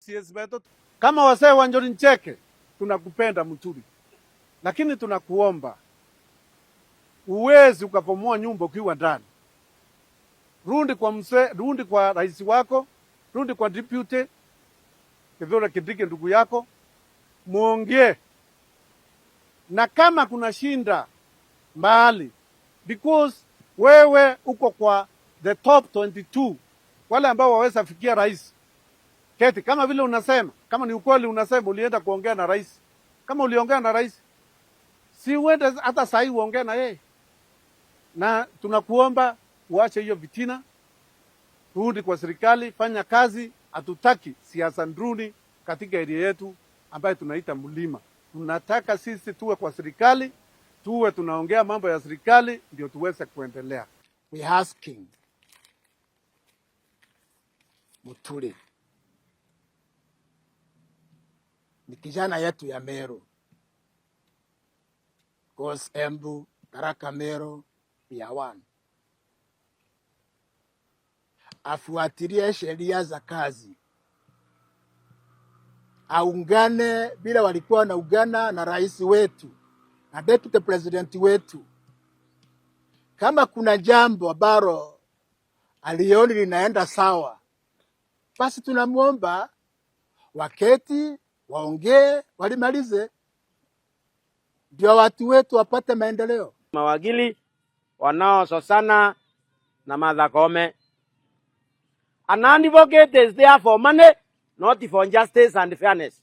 MCS wetu. Kama wasee wa Njoro Ncheke, tunakupenda Muturi, lakini tunakuomba uwezi ukapomoa nyumba ukiwa ndani. Rundi kwa mzee, rundi kwa rais wako, rundi kwa deputy Kithure Kindiki ndugu yako, muongee. Na kama kuna shinda mahali, because wewe uko kwa the top 22 wale ambao waweza fikia rais. Keti kama vile unasema, kama ni ukweli unasema ulienda kuongea na rais. Kama uliongea na rais, si uende hata saa hii uongee na yeye. Na tunakuomba uache hiyo vitina. Rudi kwa serikali, fanya kazi. Hatutaki siasa ndruni katika area yetu ambayo tunaita Mlima. Tunataka sisi tuwe kwa serikali, tuwe tunaongea mambo ya serikali ndio tuweze kuendelea. We asking Muturi ni kijana yetu ya Meru, Gos Embu, Tharaka Meru, Piawan, afuatilie sheria za kazi, aungane bila walikuwa na ugana na rais wetu na deputy president wetu. Kama kuna jambo ambalo alioni linaenda sawa, basi tunamuomba waketi, waongee, walimalize, ndio watu wetu wapate maendeleo. Mawakili wanaososana na Martha Koome. An advocate is there for money, not for justice and fairness.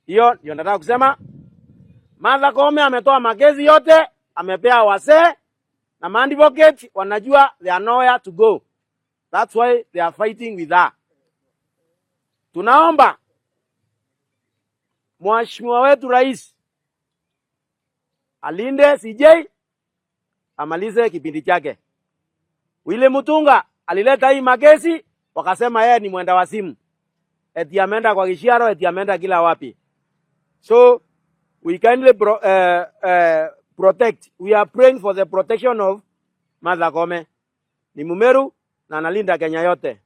Hiyo ndio nataka kusema. Martha Koome ametoa makesi yote, amepea wasee, na advocate wanajua they are nowhere to go. That's why they are fighting with her. Tunaomba Mheshimiwa wetu rais alinde CJ amalize kipindi chake. Wile Mutunga alileta hii makesi, wakasema yeye ni mwenda wasimu, eti ameenda kwa Kishiaro, eti ameenda kila wapi. So we kindly protect. We are praying for the protection of Martha Koome. Ni Mumeru na analinda Kenya yote.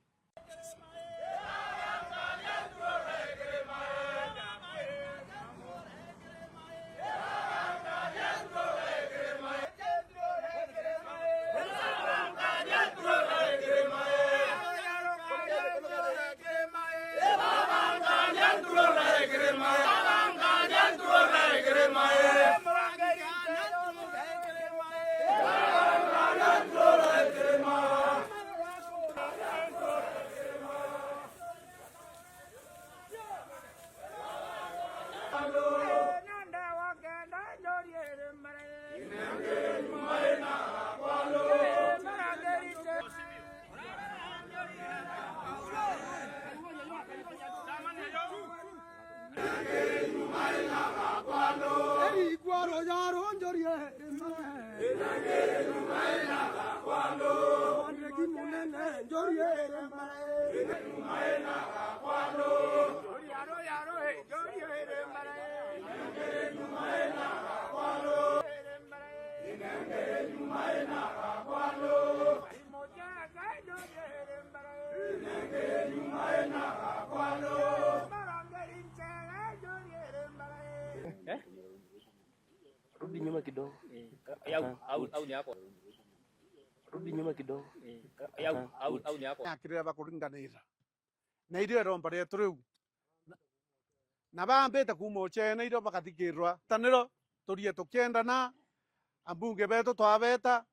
Rudi nyuma kidogo. Au ni hapo. Rudi nyuma kidogo. Au ni hapo. Akireba bakuringanira. Na irio romba rya turu. Na bambete kumoche na irio bakathikirwa. Taniro turie tukienda na ambunge betu twabeta